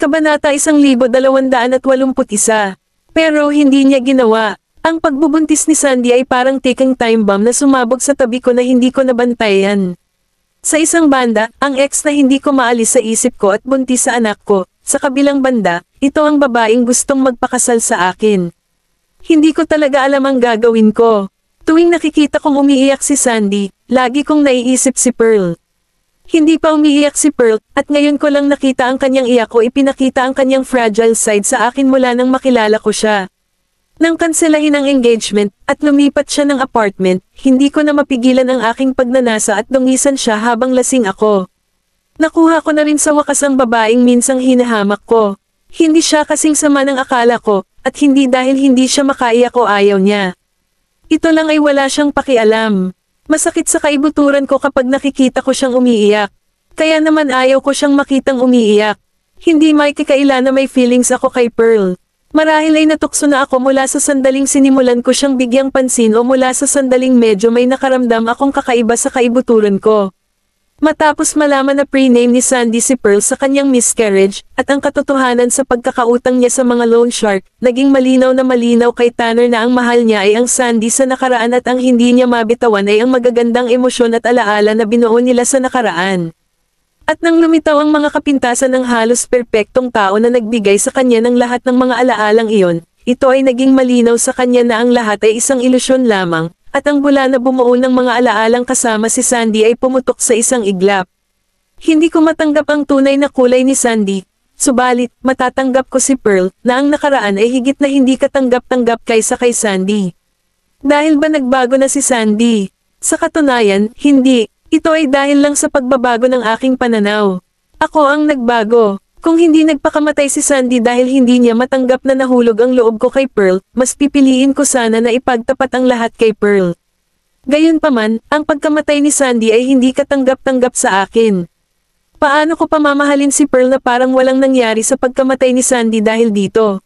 Kabanata 1281. Pero hindi niya ginawa. Ang pagbubuntis ni Sandy ay parang ticking time bomb na sumabog sa tabi ko na hindi ko nabantayan. Sa isang banda, ang ex na hindi ko maalis sa isip ko at buntis sa anak ko. Sa kabilang banda, ito ang babaeng gustong magpakasal sa akin. Hindi ko talaga alam ang gagawin ko. Tuwing nakikita kong umiiyak si Sandy, lagi kong naiisip si Pearl. Hindi pa umiiyak si Pearl, at ngayon ko lang nakita ang kanyang iyak o ipinakita ang kanyang fragile side sa akin mula nang makilala ko siya. Nang kanselahin ang engagement, at lumipat siya ng apartment, hindi ko na mapigilan ang aking pagnanasa at dungisan siya habang lasing ako. Nakuha ko na rin sa wakas ang babaeng minsang hinahamak ko. Hindi siya kasing sama ng akala ko, at hindi dahil hindi siya makaiyak o ayaw niya. Ito lang ay wala siyang pakialam. Masakit sa kaibuturan ko kapag nakikita ko siyang umiiyak. Kaya naman ayaw ko siyang makitang umiiyak. Hindi may kakaila na may feelings ako kay Pearl. Marahil ay natukso na ako mula sa sandaling sinimulan ko siyang bigyang pansin o mula sa sandaling medyo may nakaramdam akong kakaiba sa kaibuturan ko. Matapos malaman na pre-name ni Sandy si Pearl sa kanyang miscarriage, at ang katotohanan sa pagkakautang niya sa mga loan shark, naging malinaw na malinaw kay Tanner na ang mahal niya ay ang Sandy sa nakaraan at ang hindi niya mabitawan ay ang magagandang emosyon at alaala na binuo nila sa nakaraan. At nang lumitaw ang mga kapintasan ng halos perpektong tao na nagbigay sa kanya ng lahat ng mga alaalang iyon, ito ay naging malinaw sa kanya na ang lahat ay isang ilusyon lamang. At ang bula na bumuo ng mga alaalang kasama si Sandy ay pumutok sa isang iglap. Hindi ko matanggap ang tunay na kulay ni Sandy, subalit, matatanggap ko si Pearl, na ang nakaraan ay higit na hindi katanggap-tanggap kaysa kay Sandy. Dahil ba nagbago na si Sandy? Sa katunayan, hindi. Ito ay dahil lang sa pagbabago ng aking pananaw. Ako ang nagbago. Kung hindi nagpakamatay si Sandy dahil hindi niya matanggap na nahulog ang loob ko kay Pearl, mas pipiliin ko sana na ipagtapat ang lahat kay Pearl. Gayunpaman, ang pagkamatay ni Sandy ay hindi katanggap-tanggap sa akin. Paano ko pamamahalin si Pearl na parang walang nangyari sa pagkamatay ni Sandy dahil dito?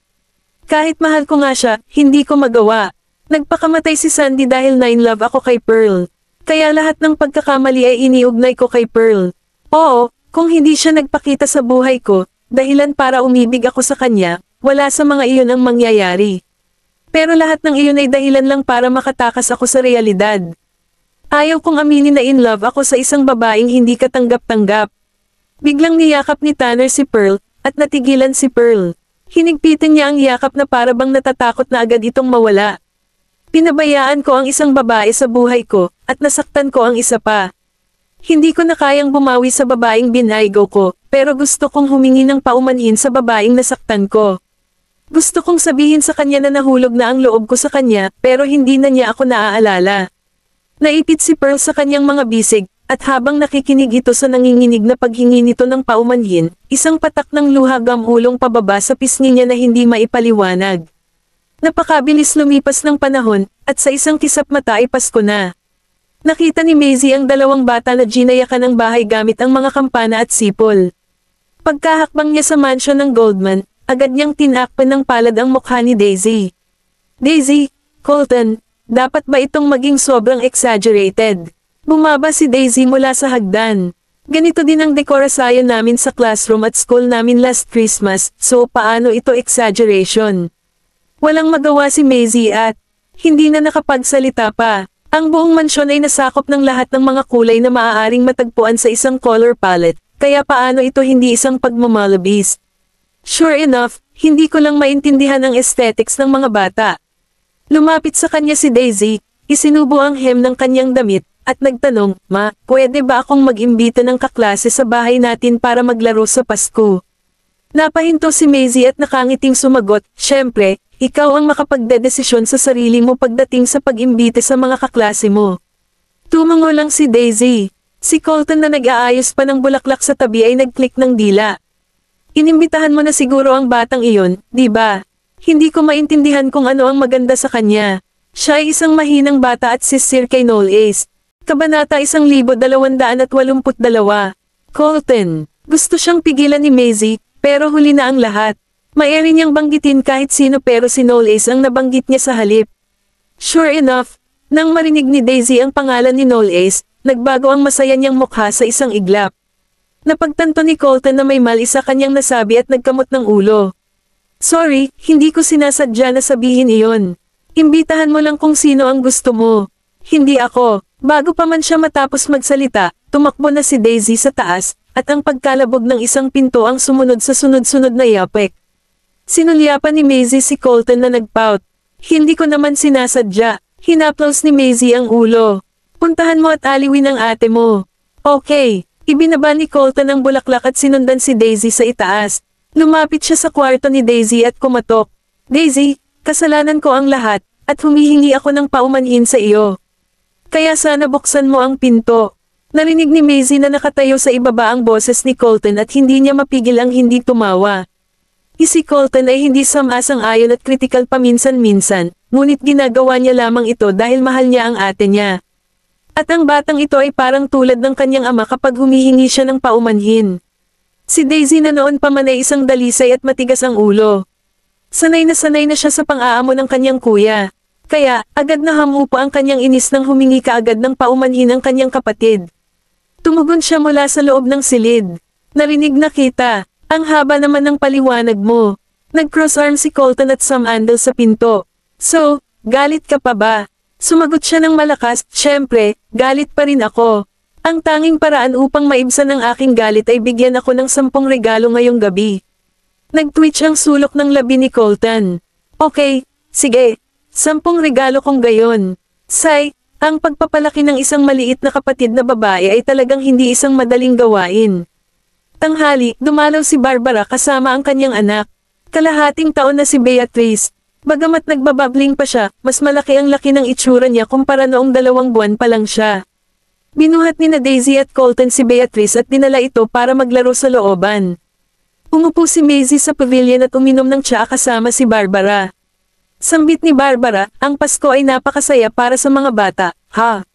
Kahit mahal ko nga siya, hindi ko magawa. Nagpakamatay si Sandy dahil na-in-love ako kay Pearl. Kaya lahat ng pagkakamali ay iniugnay ko kay Pearl. Oo. Kung hindi siya nagpakita sa buhay ko, dahilan para umibig ako sa kanya, wala sa mga iyon ang mangyayari. Pero lahat ng iyon ay dahilan lang para makatakas ako sa realidad. Ayaw kong aminin na in love ako sa isang babaeng hindi katanggap-tanggap. Biglang niyakap ni Tanner si Pearl, at natigilan si Pearl. Hinigpitin niya ang yakap na para bang natatakot na agad itong mawala. Pinabayaan ko ang isang babae sa buhay ko, at nasaktan ko ang isa pa. Hindi ko na kayang bumawi sa babaeng binaygo ko, pero gusto kong humingi ng paumanhin sa babaeng nasaktan ko. Gusto kong sabihin sa kanya na nahulog na ang loob ko sa kanya, pero hindi na niya ako naaalala. Naipit si Pearl sa kanyang mga bisig, at habang nakikinig ito sa nanginginig na paghingi nito ng paumanhin, isang patak ng luha gamulong pababa sa pisngi niya na hindi maipaliwanag. Napakabilis lumipas ng panahon, at sa isang kisap mata ay Pasko na. Nakita ni Maisie ang dalawang bata na ginayakan ng bahay gamit ang mga kampana at sipol. Pagkahakbang niya sa mansyon ng Goldman, agad niyang tinakpan ng palad ang mukha ni Daisy. Daisy, Colton, dapat ba itong maging sobrang exaggerated? Bumaba si Daisy mula sa hagdan. Ganito din ang dekorasyon namin sa classroom at school namin last Christmas, so paano ito exaggeration? Walang magawa si Maisie at hindi na nakapagsalita pa. Ang buong mansyon ay nasakop ng lahat ng mga kulay na maaaring matagpuan sa isang color palette, kaya paano ito hindi isang pagmamalabis? Sure enough, hindi ko lang maintindihan ang aesthetics ng mga bata. Lumapit sa kanya si Daisy, isinubo ang hem ng kanyang damit, at nagtanong, "Ma, pwede ba akong mag-imbita ng kaklase sa bahay natin para maglaro sa Pasko?" Napahinto si Maisie at nakangiting sumagot, "Syempre, ikaw ang makapagdedesisyon sa sarili mo pagdating sa pag-imbite sa mga kaklase mo." Tumango lang si Daisy. Si Colton na nag-aayos pa ng bulaklak sa tabi ay nag-click ng dila. "Inimbitahan mo na siguro ang batang iyon, di ba? Hindi ko maintindihan kung ano ang maganda sa kanya. Siya ay isang mahinang bata at sisir kay Noel Ace." Kabanata 1282. Colton. Gusto siyang pigilan ni Maisie, pero huli na ang lahat. Maari niyang banggitin kahit sino pero si Noel Ace ang nabanggit niya sa halip. Sure enough, nang marinig ni Daisy ang pangalan ni Noel Ace, nagbago ang masaya niyang mukha sa isang iglap. Napagtanto ni Colton na may mali sa kanyang nasabi at nagkamot ng ulo. Sorry, hindi ko sinasadya na sabihin iyon. Imbitahan mo lang kung sino ang gusto mo. Hindi ako. Bago pa man siya matapos magsalita, tumakbo na si Daisy sa taas, at ang pagkalabog ng isang pinto ang sumunod sa sunod-sunod na yapek. Sinulyapan ni Maisie si Colton na nagpout. Hindi ko naman sinasadya. Hinaplos ni Maisie ang ulo. Puntahan mo at aliwin ang ate mo. Okay. Ibinaba ni Colton ang bulaklak at sinundan si Daisy sa itaas. Lumapit siya sa kwarto ni Daisy at kumatok. Daisy, kasalanan ko ang lahat, at humihingi ako ng paumanhin sa iyo. Kaya sana buksan mo ang pinto. Narinig ni Maisie na nakatayo sa ibaba ang boses ni Colton at hindi niya mapigil ang hindi tumawa. Si Colton ay hindi sang-ayon at kritikal paminsan-minsan, ngunit ginagawa niya lamang ito dahil mahal niya ang ate niya. At ang batang ito ay parang tulad ng kanyang ama kapag humihingi siya ng paumanhin. Si Daisy na noon pa man ay isang dalisay at matigas ang ulo. Sanay na siya sa pang-aamo ng kanyang kuya. Kaya, agad na hamupa ang kanyang inis nang humingi kaagad ng paumanhin ang kanyang kapatid. Tumugon siya mula sa loob ng silid. Narinig na kita, ang haba naman ng paliwanag mo. Nag-cross arm si Colton at sumandal sa pinto. So, galit ka pa ba? Sumagot siya ng malakas, syempre, galit pa rin ako. Ang tanging paraan upang maibsan ang aking galit ay bigyan ako ng 10 regalo ngayong gabi. Nag-twitch ang sulok ng labi ni Colton. Okay, sige, 10 regalo kung gayon. Say, ang pagpapalaki ng isang maliit na kapatid na babae ay talagang hindi isang madaling gawain. Tanghali, dumalaw si Barbara kasama ang kanyang anak. Kalahating taon na si Beatrice. Bagamat nagbababling pa siya, mas malaki ang laki ng itsura niya kumpara noong 2 buwan pa lang siya. Binuhat ni na Daisy at Colton si Beatrice at dinala ito para maglaro sa looban. Umupo si Maisie sa pavilion at uminom ng tsaa kasama si Barbara. Sambit ni Barbara, ang Pasko ay napakasaya para sa mga bata, ha?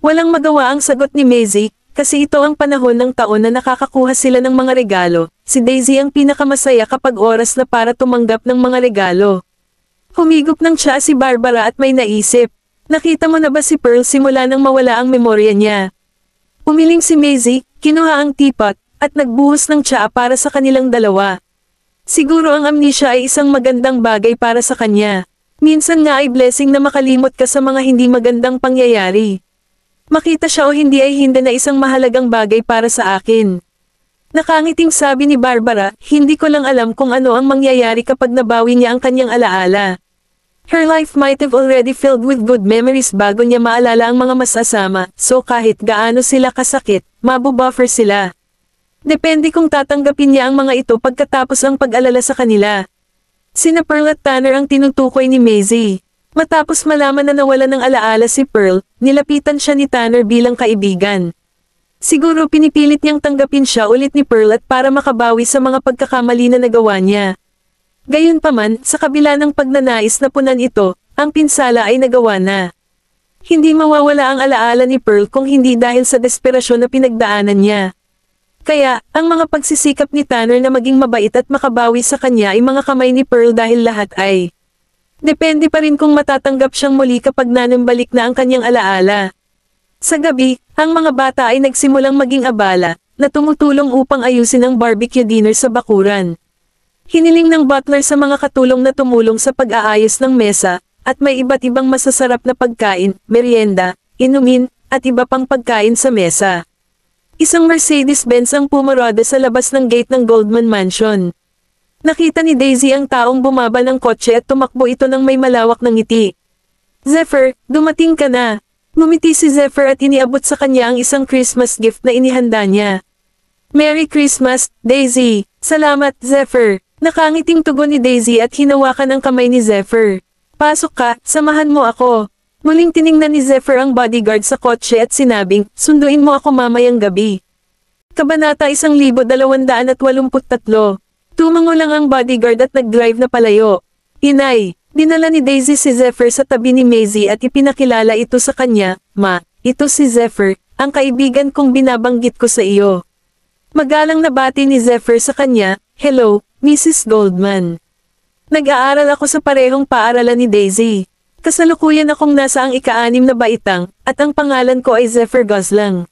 Walang magawa ang sagot ni Maisie, kasi ito ang panahon ng taon na nakakakuha sila ng mga regalo. Si Daisy ang pinakamasaya kapag oras na para tumanggap ng mga regalo. Humigop ng tsaa si Barbara at may naisip. Nakita mo na ba si Pearl simula nang mawala ang memorya niya? Umiling si Maisie, kinuha ang teapot, at nagbuhos ng tsaa para sa kanilang dalawa. Siguro ang amnesia ay isang magandang bagay para sa kanya. Minsan nga ay blessing na makalimot ka sa mga hindi magandang pangyayari. Makita siya o hindi ay hindi na isang mahalagang bagay para sa akin. Nakangiting sabi ni Barbara, hindi ko lang alam kung ano ang mangyayari kapag nabawi niya ang kanyang alaala. Her life might have already filled with good memories bago niya maalala ang mga masasama, so kahit gaano sila kasakit, mabubuffer sila. Depende kung tatanggapin niya ang mga ito pagkatapos ang pag-alala sa kanila. Sina Pearl at Tanner ang tinutukoy ni Maisie. Matapos malaman na nawala ng alaala si Pearl, nilapitan siya ni Tanner bilang kaibigan. Siguro pinipilit niyang tanggapin siya ulit ni Pearl at para makabawi sa mga pagkakamali na nagawa niya. Gayunpaman, sa kabila ng pagnanais na punan ito, ang pinsala ay nagawa na. Hindi mawawala ang alaala ni Pearl kung hindi dahil sa desperasyon na pinagdaanan niya. Kaya, ang mga pagsisikap ni Tanner na maging mabait at makabawi sa kanya ay mga kamay ni Pearl dahil lahat ay depende pa rin kung matatanggap siyang muli kapag nanumbalik na ang kanyang alaala. Sa gabi, ang mga bata ay nagsimulang maging abala, na tumutulong upang ayusin ang barbecue dinner sa bakuran. Hiniling ng butler sa mga katulong na tumulong sa pag-aayos ng mesa, at may iba't ibang masasarap na pagkain, merienda, inumin, at iba pang pagkain sa mesa. Isang Mercedes-Benz ang pumarada sa labas ng gate ng Goldman Mansion. Nakita ni Daisy ang taong bumaba ng kotse at tumakbo ito ng may malawak na ngiti. Zephyr, dumating ka na. Ngumiti si Zephyr at iniabot sa kanya ang isang Christmas gift na inihanda niya. Merry Christmas, Daisy. Salamat, Zephyr. Nakangiting tugon ni Daisy at hinawakan ang kamay ni Zephyr. Pasok ka, samahan mo ako. Muling tiningnan ni Zephyr ang bodyguard sa kotse at sinabing, sunduin mo ako mamayang gabi. Kabanata 1283. Tumango lang ang bodyguard at nag-drive na palayo. Inay, dinala ni Daisy si Zephyr sa tabi ni Maisie at ipinakilala ito sa kanya, Ma, ito si Zephyr, ang kaibigan kong binabanggit ko sa iyo. Magalang nabati ni Zephyr sa kanya, Hello, Mrs. Goldman. Nag-aaral ako sa parehong paaralan ni Daisy. Kasalukuyan akong nasa ang ika-6 na baitang, at ang pangalan ko ay Zephyr Goslang.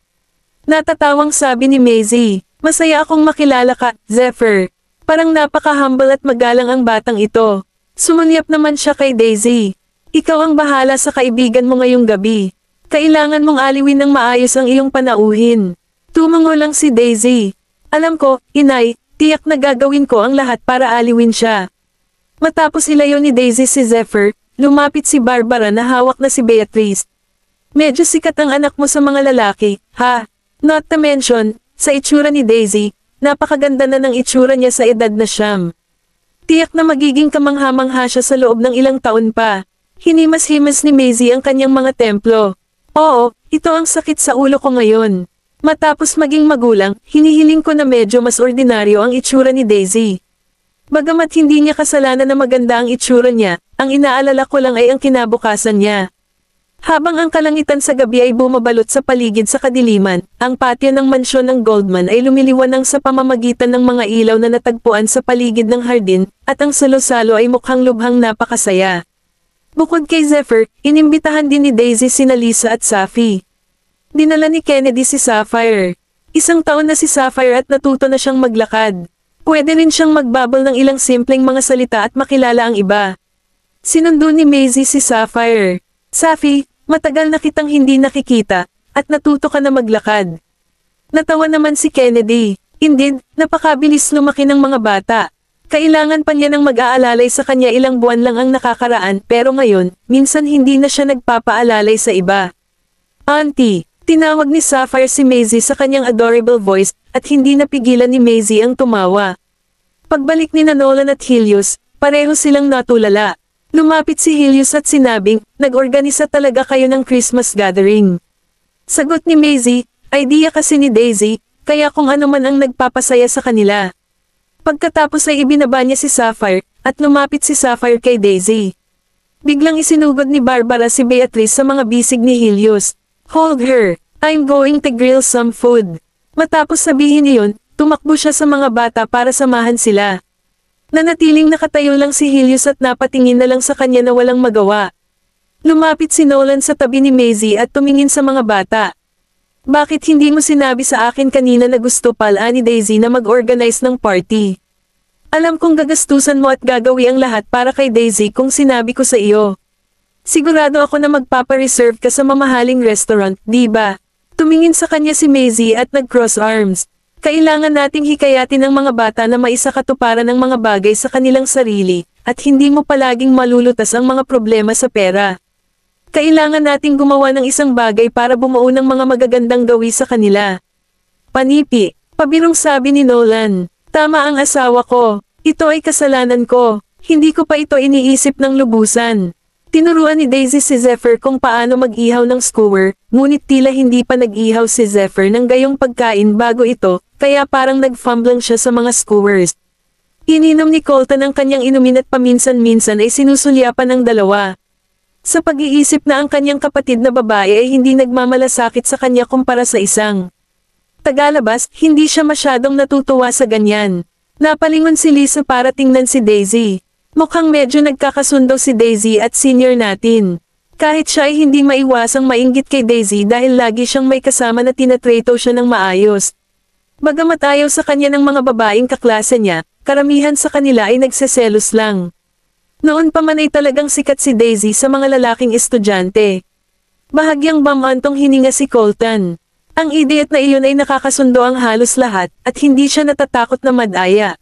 Natatawang sabi ni Maisie, Masaya akong makilala ka, Zephyr. Parang napaka-humble at magalang ang batang ito. Sumulyap naman siya kay Daisy. Ikaw ang bahala sa kaibigan mo ngayong gabi. Kailangan mong aliwin ng maayos ang iyong panauhin. Tumango lang si Daisy. Alam ko, inay, tiyak na gagawin ko ang lahat para aliwin siya. Matapos ilayo ni Daisy si Zephyr, lumapit si Barbara na hawak na si Beatrice. Medyo sikat ang anak mo sa mga lalaki, ha? Not to mention, sa itsura ni Daisy, napakaganda na ng itsura niya sa edad na siyam. Tiyak na magiging kamangha-mangha siya sa loob ng ilang taon pa. Hinimas-himas ni Maisie ang kanyang mga templo. Oo, ito ang sakit sa ulo ko ngayon. Matapos maging magulang, hinihiling ko na medyo mas ordinaryo ang itsura ni Daisy. Bagamat hindi niya kasalanan na maganda ang itsura niya, ang inaalala ko lang ay ang kinabukasan niya. Habang ang kalangitan sa gabi ay bumabalot sa paligid sa kadiliman, ang patio ng mansyon ng Goldman ay lumiliwanag sa pamamagitan ng mga ilaw na natagpuan sa paligid ng hardin, at ang salo-salo ay mukhang lubhang napakasaya. Bukod kay Zephyr, inimbitahan din ni Daisy sina Lisa at Safi. Dinala ni Kennedy si Sapphire. Isang taon na si Sapphire at natuto na siyang maglakad. Pwede rin siyang magbabol ng ilang simpleng mga salita at makilala ang iba. Sinundo ni Maisie si Sapphire. Safi, matagal na kitang hindi nakikita, at natuto ka na maglakad. Natawa naman si Kennedy. Indeed, napakabilis lumaki ng mga bata. Kailangan pa niya ng mag-aalalay sa kanya, ilang buwan lang ang nakakaraan, pero ngayon, minsan hindi na siya nagpapaalalay sa iba. Auntie, tinawag ni Sapphire si Maisie sa kanyang adorable voice, at hindi napigilan ni Maisie ang tumawa. Pagbalik ni Nolan at Helios, pareho silang natulala. Lumapit si Helios at sinabing, nag-organisa talaga kayo ng Christmas gathering. Sagot ni Maisie, idea kasi ni Daisy, kaya kung ano man ang nagpapasaya sa kanila. Pagkatapos ay ibinaba niya si Sapphire, at lumapit si Sapphire kay Daisy. Biglang isinugod ni Barbara si Beatrice sa mga bisig ni Helios. Hold her, I'm going to grill some food. Matapos sabihin niyon, tumakbo siya sa mga bata para samahan sila. Nanatiling nakatayo lang si Helios at napatingin na lang sa kanya na walang magawa. Lumapit si Nolan sa tabi ni Maisie at tumingin sa mga bata. Bakit hindi mo sinabi sa akin kanina na gusto pala ni Daisy na mag-organize ng party? Alam kong gagastusan mo at gagawi ang lahat para kay Daisy kung sinabi ko sa iyo. Sigurado ako na magpapa-reserve ka sa mamahaling restaurant, di ba? Tumingin sa kanya si Maisie at nag-cross arms. Kailangan nating hikayatin ang mga bata na maisakatuparan ng mga bagay sa kanilang sarili, at hindi mo palaging malulutas ang mga problema sa pera. Kailangan nating gumawa ng isang bagay para bumuo ng mga magagandang gawi sa kanila. Panipi, pabirong sabi ni Nolan. Tama ang asawa ko. Ito ay kasalanan ko. Hindi ko pa ito iniisip ng lubusan. Tinuruan ni Daisy si Zephyr kung paano mag-ihaw ng skewer, ngunit tila hindi pa nag-ihaw si Zephyr ng gayong pagkain bago ito, kaya parang nag-fumbling siya sa mga skewers. Ininom ni Colton ang kanyang inumin at paminsan-minsan ay sinusulyapan ng dalawa. Sa pag-iisip na ang kanyang kapatid na babae ay hindi nagmamalasakit sa kanya kumpara sa isang tagalabas, hindi siya masyadong natutuwa sa ganyan. Napalingon si Lisa para tingnan si Daisy. Mukhang medyo nagkakasundo si Daisy at senior natin. Kahit siya ay hindi maiwasang mainggit kay Daisy dahil lagi siyang may kasama na tinatrato siya ng maayos. Bagamat ayaw sa kanya ng mga babaeng kaklase niya, karamihan sa kanila ay nagseselos lang. Noon pa man ay talagang sikat si Daisy sa mga lalaking estudyante. Bahagyang bamantong hininga si Colton. Ang idiot na iyon ay nakakasundo ang halos lahat, at hindi siya natatakot na madaya.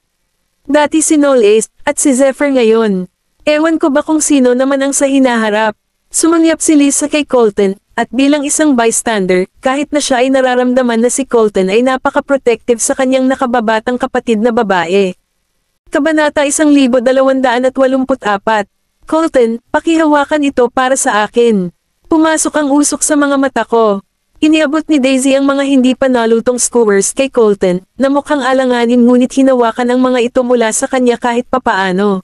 Dati si Noel at si Zephyr ngayon. Ewan ko ba kung sino naman ang sa hinaharap. Sumulyap si Lisa kay Colton, at bilang isang bystander, kahit na siya ay nararamdaman na si Colton ay napaka-protective sa kanyang nakababatang kapatid na babae. Kabanata 1284. Colton, pakihawakan ito para sa akin. Pumasok ang usok sa mga mata ko. Iniabot ni Daisy ang mga hindi pa nalutong skewers kay Colton, na mukhang alanganin ngunit hinawakan ang mga ito mula sa kanya kahit papaano.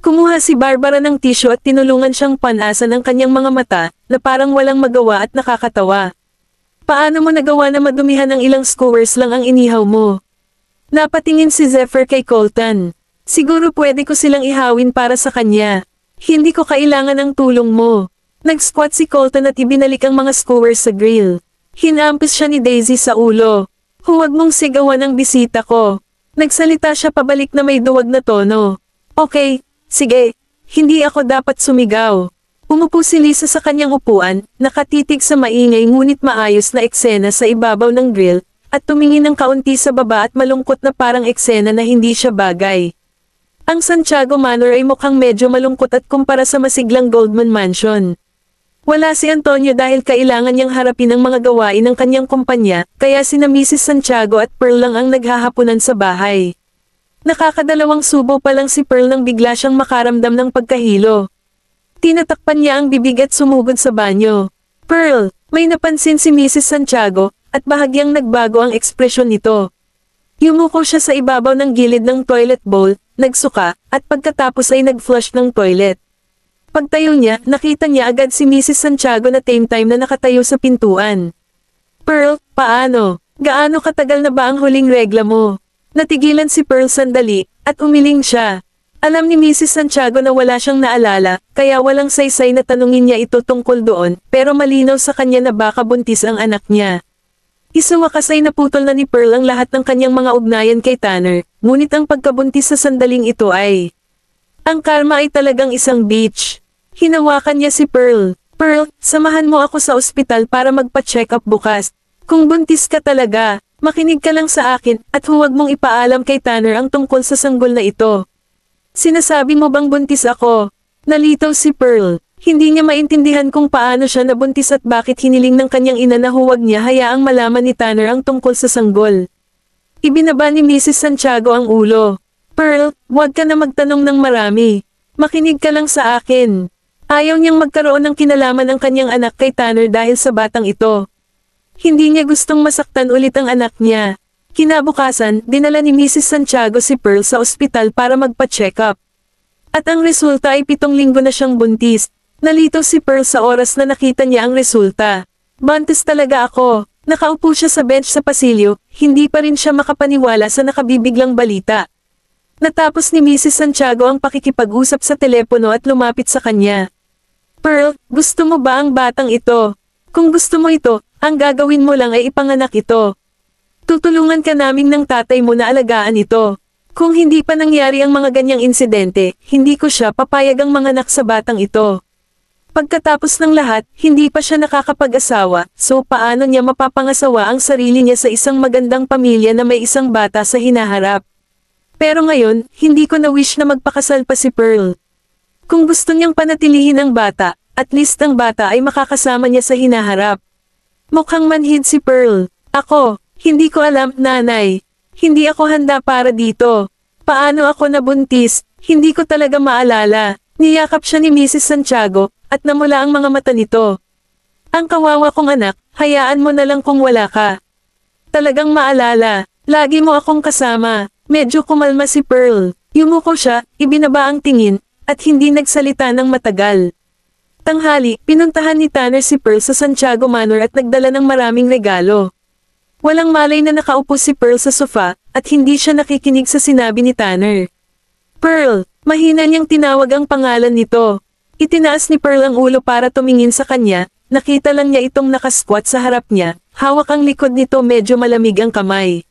Kumuha si Barbara ng tissue at tinulungan siyang panasan ang kanyang mga mata, na parang walang magawa at nakakatawa. Paano mo nagawa na madumihan ng ilang skewers lang ang inihaw mo? Napatingin si Zephyr kay Colton. Siguro pwede ko silang ihawin para sa kanya. Hindi ko kailangan ng tulong mo. Nag-squat si Colton at ibinalik ang mga skewers sa grill. Hinampis siya ni Daisy sa ulo. Huwag mong sigawan ang bisita ko. Nagsalita siya pabalik na may duwag na tono. Okay, sige. Hindi ako dapat sumigaw. Umupo si Lisa sa kanyang upuan, nakatitig sa maingay ngunit maayos na eksena sa ibabaw ng grill, at tumingin ng kaunti sa baba at malungkot na parang eksena na hindi siya bagay. Ang Santiago Manor ay mukhang medyo malungkot at kumpara sa masiglang Goldman Mansion. Wala si Antonio dahil kailangan niyang harapin ang mga gawain ng kanyang kumpanya, kaya sina Mrs. Santiago at Pearl lang ang naghahapunan sa bahay. Nakakadalawang subo pa lang si Pearl nang bigla siyang makaramdam ng pagkahilo. Tinatakpan niya ang bibig at sumugod sa banyo. Pearl, may napansin si Mrs. Santiago, at bahagyang nagbago ang ekspresyon nito. Yumuko siya sa ibabaw ng gilid ng toilet bowl, nagsuka, at pagkatapos ay nag-flush ng toilet. Pagtayo niya, nakita niya agad si Mrs. Santiago na time na nakatayo sa pintuan. Pearl, paano? Gaano katagal na ba ang huling regla mo? Natigilan si Pearl sandali, at umiling siya. Alam ni Mrs. Santiago na wala siyang naalala, kaya walang saysay na tanungin niya ito tungkol doon, pero malinaw sa kanya na baka buntis ang anak niya. Isa wakas ay naputol na ni Pearl ang lahat ng kanyang mga ugnayan kay Tanner, ngunit ang pagkabuntis sa sandaling ito ay... Ang karma ay talagang isang bitch. Hinawakan niya si Pearl. Pearl, samahan mo ako sa ospital para magpa-check up bukas. Kung buntis ka talaga, makinig ka lang sa akin, at huwag mong ipaalam kay Tanner ang tungkol sa sanggol na ito. Sinasabi mo bang buntis ako? Nalitaw si Pearl. Hindi niya maintindihan kung paano siya nabuntis at bakit hiniling ng kanyang ina na huwag niya hayaang malaman ni Tanner ang tungkol sa sanggol. Ibinaba ni Mrs. Santiago ang ulo. Pearl, huwag ka na magtanong ng marami. Makinig ka lang sa akin. Ayaw niyang magkaroon ng kinalaman ang kanyang anak kay Tanner dahil sa batang ito. Hindi niya gustong masaktan ulit ang anak niya. Kinabukasan, dinala ni Mrs. Santiago si Pearl sa ospital para magpa-check up. At ang resulta ay 7 linggo na siyang buntis. Nalito si Pearl sa oras na nakita niya ang resulta. Buntis talaga ako. Nakaupo siya sa bench sa pasilyo, hindi pa rin siya makapaniwala sa nakabibiglang balita. Natapos ni Mrs. Santiago ang pakikipag-usap sa telepono at lumapit sa kanya. Pearl, gusto mo ba ang batang ito? Kung gusto mo ito, ang gagawin mo lang ay ipanganak ito. Tutulungan ka naming ng tatay mo na alagaan ito. Kung hindi pa nangyari ang mga ganyang insidente, hindi ko siya papayag ang manganak sa batang ito. Pagkatapos ng lahat, hindi pa siya nakakapag-asawa, so paano niya mapapangasawa ang sarili niya sa isang magandang pamilya na may isang bata sa hinaharap? Pero ngayon, hindi ko na wish na magpakasal pa si Pearl. Kung gusto niyang panatilihin ang bata, at least ang bata ay makakasama niya sa hinaharap. Mukhang manhid si Pearl. Ako, hindi ko alam, nanay. Hindi ako handa para dito. Paano ako nabuntis? Hindi ko talaga maalala. Niyakap siya ni Mrs. Santiago, at namula ang mga mata nito. Ang kawawa kong anak, hayaan mo na lang kung wala ka. Talagang maalala. Lagi mo akong kasama. Medyo kumalma si Pearl. Yumuko siya, ibinaba ang tingin, at hindi nagsalita ng matagal. Tanghali, pinuntahan ni Tanner si Pearl sa Santiago Manor at nagdala ng maraming regalo. Walang malay na nakaupo si Pearl sa sofa, at hindi siya nakikinig sa sinabi ni Tanner. Pearl, mahina niyang tinawag ang pangalan nito. Itinaas ni Pearl ang ulo para tumingin sa kanya, nakita lang niya itong nakasquat sa harap niya, hawak ang likod nito medyo malamig ang kamay.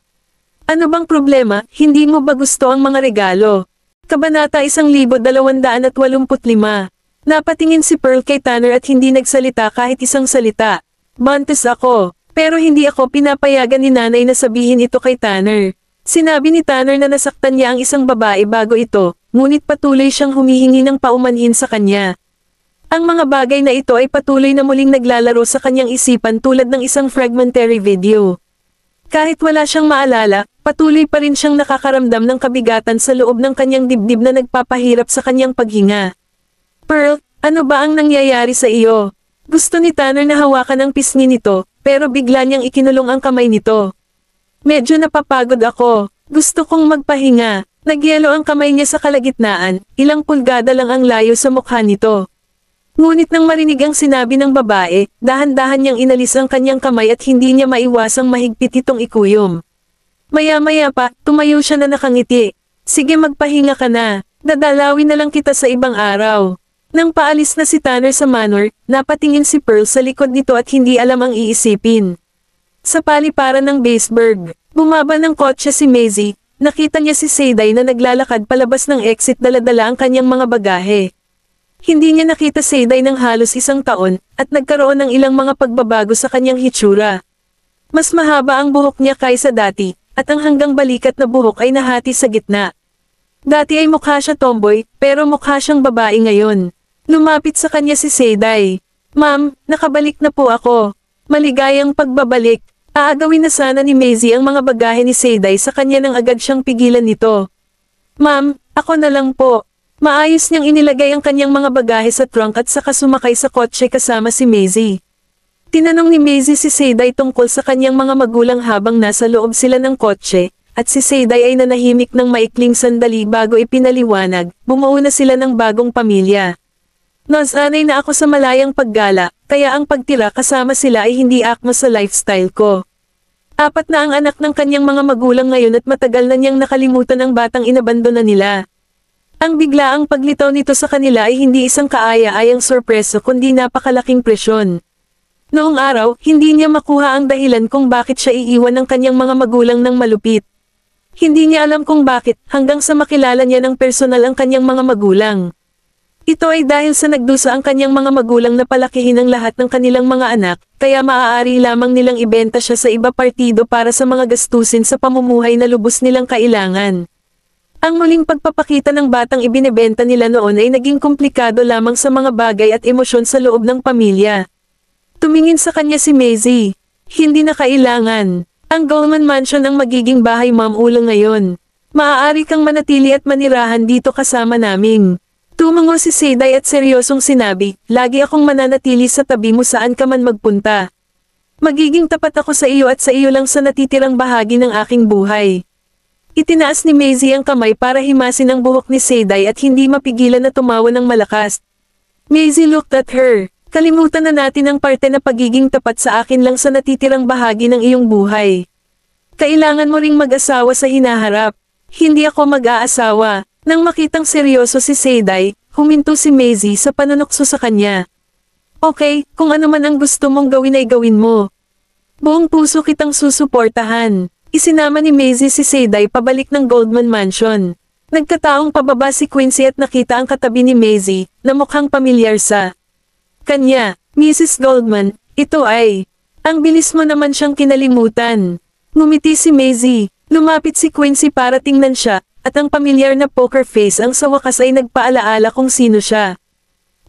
Ano bang problema, hindi mo ba gusto ang mga regalo? Kabanata 1285. Napatingin si Pearl kay Tanner at hindi nagsalita kahit isang salita. Buntis ako. Pero hindi ako pinapayagan ni nanay na sabihin ito kay Tanner. Sinabi ni Tanner na nasaktan niya ang isang babae bago ito, ngunit patuloy siyang humihingi ng paumanhin sa kanya. Ang mga bagay na ito ay patuloy na muling naglalaro sa kanyang isipan tulad ng isang fragmentary video. Kahit wala siyang maalala, patuloy pa rin siyang nakakaramdam ng kabigatan sa loob ng kanyang dibdib na nagpapahirap sa kanyang paghinga. Pearl, ano ba ang nangyayari sa iyo? Gusto ni Tanner na hawakan ang pisngi nito, pero bigla niyang ikinulong ang kamay nito. Medyo napapagod ako. Gusto kong magpahinga. Nagyelo ang kamay niya sa kalagitnaan, ilang pulgada lang ang layo sa mukha nito. Ngunit nang marinig ang sinabi ng babae, dahan-dahan niyang inalis ang kanyang kamay at hindi niya maiwasang mahigpit itong ikuyom. Maya-maya pa, tumayo siya na nakangiti. Sige magpahinga ka na. Dadalawin na lang kita sa ibang araw. Nang paalis na si Tanner sa manor, napatingin si Pearl sa likod nito at hindi alam ang iisipin. Sa paliparan ng Baseburg, bumaba ng kotse si Maisie, nakita niya si Seiday na naglalakad palabas ng exit dala-dala ang kanyang mga bagahe. Hindi niya nakita Seiday ng halos 1 taon, at nagkaroon ng ilang mga pagbabago sa kanyang hitsura. Mas mahaba ang buhok niya kaysa dati, at ang hanggang balikat na buhok ay nahati sa gitna. Dati ay mukha siya tomboy, pero mukha siyang babae ngayon. Lumapit sa kanya si Seiday. Ma'am, nakabalik na po ako. Maligayang pagbabalik. Aagawin na sana ni Maisie ang mga bagahe ni Seiday sa kanya nang agad siyang pigilan nito. Ma'am, ako na lang po. Maayos niyang inilagay ang kanyang mga bagahe sa trunk at saka sumakay sa kotse kasama si Maisie. Tinanong ni Maisie si Seiday tungkol sa kanyang mga magulang habang nasa loob sila ng kotse, at si Seiday ay nanahimik ng maikling sandali bago ipinaliwanag, bumuo na sila ng bagong pamilya. Nasanay na ako sa malayang paggala, kaya ang pagtira kasama sila ay hindi akma sa lifestyle ko. 4 na ang anak ng kanyang mga magulang ngayon at matagal na niyang nakalimutan ang batang inabandona nila. Ang biglaang paglitaw nito sa kanila ay hindi isang kaaya-ayang sorpreso kundi napakalaking presyon. Noong araw, hindi niya makuha ang dahilan kung bakit siya iiwan ng kanyang mga magulang ng malupit. Hindi niya alam kung bakit, hanggang sa makilala niya ng personal ang kanyang mga magulang. Ito ay dahil sa nagdusa ang kanyang mga magulang na palakihin ang lahat ng kanilang mga anak, kaya maaari lamang nilang ibenta siya sa iba partido para sa mga gastusin sa pamumuhay na lubos nilang kailangan. Ang muling pagpapakita ng batang ibinebenta nila noon ay naging komplikado lamang sa mga bagay at emosyon sa loob ng pamilya. Tumingin sa kanya si Maisie. Hindi na kailangan. Ang Goldman Mansion ang magiging bahay mamulang ngayon. Maaari kang manatili at manirahan dito kasama naming. Tumango si Seiday at seryosong sinabi, lagi akong mananatili sa tabi mo saan ka man magpunta. Magiging tapat ako sa iyo at sa iyo lang sa natitirang bahagi ng aking buhay. Itinaas ni Maisie ang kamay para himasin ang buhok ni Seiday at hindi mapigilan na tumawa ng malakas. Maisie looked at her. Kalimutan na natin ang parte na pagiging tapat sa akin lang sa natitirang bahagi ng iyong buhay. Kailangan mo ring mag-asawa sa hinaharap. Hindi ako mag-aasawa. Nang makitang seryoso si Seiday, huminto si Maisie sa panunokso sa kanya. Okay, kung ano man ang gusto mong gawin ay gawin mo. Buong puso kitang susuportahan. Isinama ni Maisie si Seiday pabalik ng Goldman Mansion. Nagkataong pababa si Quincy at nakita ang katabi ni Maisie, na mukhang pamilyar sa kanya. Mrs. Goldman, ito ay. Ang bilis mo naman siyang kinalimutan. Ngumiti si Maisie. Lumapit si Quincy para tingnan siya. At ang pamilyar na poker face ang sa wakas ay nagpaalaala kung sino siya.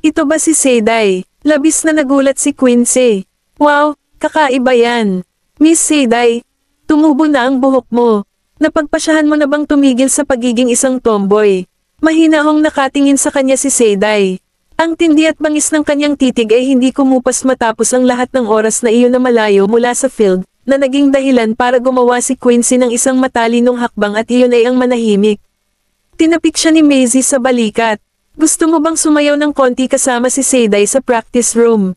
Ito ba si Seiday? Labis na nagulat si Quincy. Wow, kakaiba yan. Miss Seiday, tumubo na ang buhok mo. Napagpasyahan mo na bang tumigil sa pagiging isang tomboy? Mahinahong nakatingin sa kanya si Seiday. Ang tindi at bangis ng kanyang titig ay hindi kumupas matapos ang lahat ng oras na iyon na malayo mula sa field, na naging dahilan para gumawa si Quincy ng isang matalinong hakbang at iyon ay ang manahimik. Tinapik siya ni Maisie sa balikat. Gusto mo bang sumayaw ng konti kasama si Seiday sa practice room?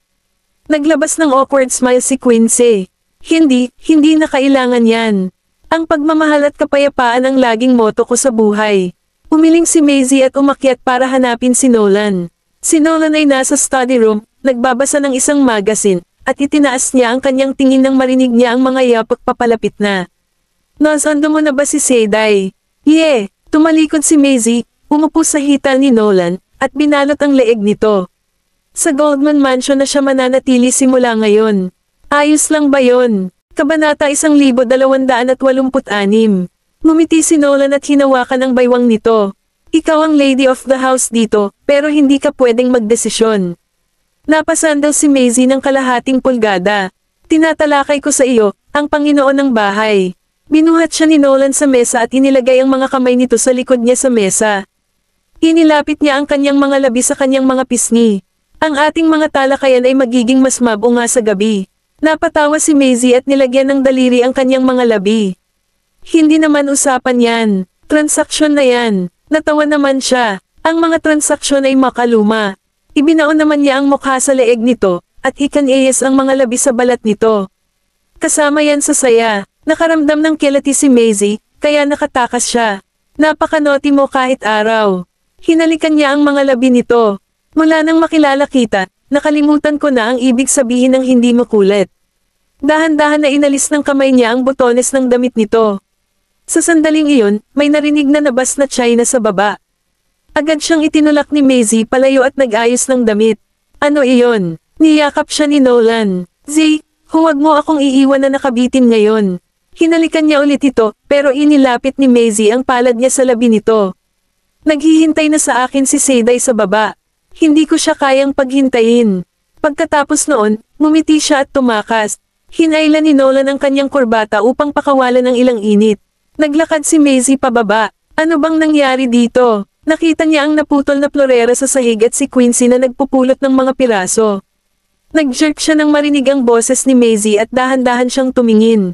Naglabas ng awkward smile si Quincy. Hindi na kailangan yan. Ang pagmamahal at kapayapaan ang laging moto ko sa buhay. Umiling si Maisie at umakyat para hanapin si Nolan. Si Nolan ay nasa study room, nagbabasa ng isang magazine. At itinaas niya ang kanyang tingin nang marinig niya ang mga yapak papalapit na. Nasando mo na ba si Seiday? Yeah, tumalikod si Maisie, umupo sa hital ni Nolan, at binalot ang leeg nito. Sa Goldman Mansion na siya mananatili simula ngayon. Ayos lang ba yon? Kabanata 1286. Ngumiti si Nolan at hinawakan ang baywang nito. Ikaw ang lady of the house dito, pero hindi ka pwedeng magdesisyon. Napasandal si Maisie ng kalahating pulgada. Tinatalakay ko sa iyo, ang Panginoon ng bahay. Binuhat siya ni Nolan sa mesa at inilagay ang mga kamay nito sa likod niya sa mesa. Inilapit niya ang kanyang mga labi sa kanyang mga pisngi. Ang ating mga talakayan ay magiging mas mabunga sa gabi. Napatawa si Maisie at nilagyan ng daliri ang kanyang mga labi. Hindi naman usapan yan. Transaksyon na yan. Natawa naman siya. Ang mga transaksyon ay makaluma. Ibinaon naman niya ang mukha sa leeg nito, at ikaniyes ang mga labi sa balat nito. Kasama yan sa saya. Nakaramdam ng kilati si Maisie, kaya nakatakas siya. Napakanoti mo kahit araw. Hinalikan niya ang mga labi nito. Mula nang makilala kita, nakalimutan ko na ang ibig sabihin ng hindi makulit. Dahan-dahan na inalis ng kamay niya ang botones ng damit nito. Sa sandaling iyon, may narinig na nabas na China sa baba. Agad siyang itinulak ni Maisie palayo at nag-ayos ng damit. Ano iyon? Niyakap siya ni Nolan. Z, huwag mo akong iiwan na nakabitin ngayon. Hinalikan niya ulit ito, pero inilapit ni Maisie ang palad niya sa labi nito. Naghihintay na sa akin si Seiday sa baba. Hindi ko siya kayang paghintayin. Pagkatapos noon, ngumiti siya at tumakas. Hinailan ni Nolan ang kanyang kurbata upang pakawalan ng ilang init. Naglakad si Maisie pababa. Ano bang nangyari dito? Nakita niya ang naputol na florera sa sahig at si Quincy na nagpupulot ng mga piraso. Nag-jerk siya nang marinig ang boses ni Maisie at dahan-dahan siyang tumingin.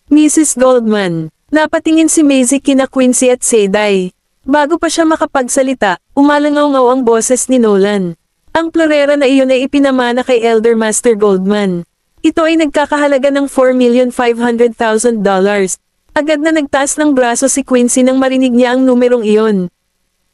Mrs. Goldman. Napatingin si Maisie kina Quincy at Seiday. Bago pa siya makapagsalita, umalangaw-ngaw ang boses ni Nolan. Ang florera na iyon ay ipinamana kay Elder Master Goldman. Ito ay nagkakahalaga ng $4,500,000. Agad na nagtaas ng braso si Quincy nang marinig niya ang numerong iyon.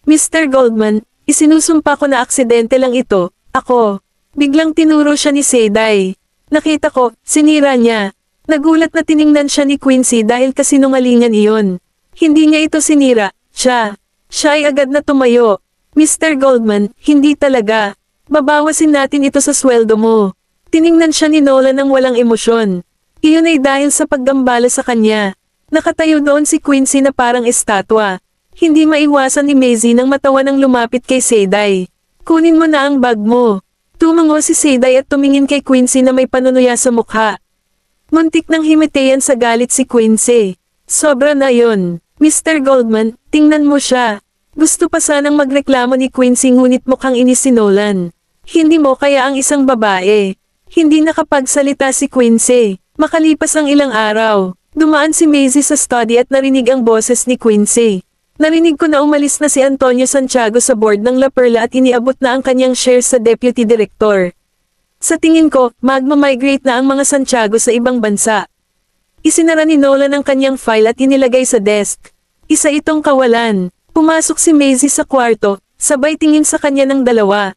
Mr. Goldman, isinusumpa ko na aksidente lang ito, ako. Biglang tinuro siya ni Seiday. Nakita ko, sinira niya. Nagulat na tiningnan siya ni Quincy dahil kasinungalingan iyon. Hindi niya ito sinira, siya. Siya ay agad na tumayo. Mr. Goldman, hindi talaga. Babawasin natin ito sa sweldo mo. Tiningnan siya ni Nolan ng walang emosyon. Iyon ay dahil sa paggambala sa kanya. Nakatayo doon si Quincy na parang estatwa. Hindi maiwasan ni Maisie nang matawa ng lumapit kay Seiday. Kunin mo na ang bag mo. Tumango si Seiday at tumingin kay Quincy na may panunuya sa mukha. Muntik nang himatayan sa galit si Quincy. Sobra na yon. Mr. Goldman, tingnan mo siya. Gusto pa sanang magreklamo ni Quincy ngunit mukhang inis si Nolan. Hindi mo kaya ang isang babae. Hindi nakapagsalita si Quincy. Makalipas ang ilang araw, dumaan si Maisie sa study at narinig ang boses ni Quincy. Narinig ko na umalis na si Antonio Santiago sa board ng La Perla at iniabot na ang kanyang shares sa deputy director. Sa tingin ko, magmamigrate na ang mga Santiago sa ibang bansa. Isinara ni Nolan ang kanyang file at inilagay sa desk. Isa itong kawalan. Pumasok si Maisie sa kwarto, sabay tingin sa kanya ng dalawa.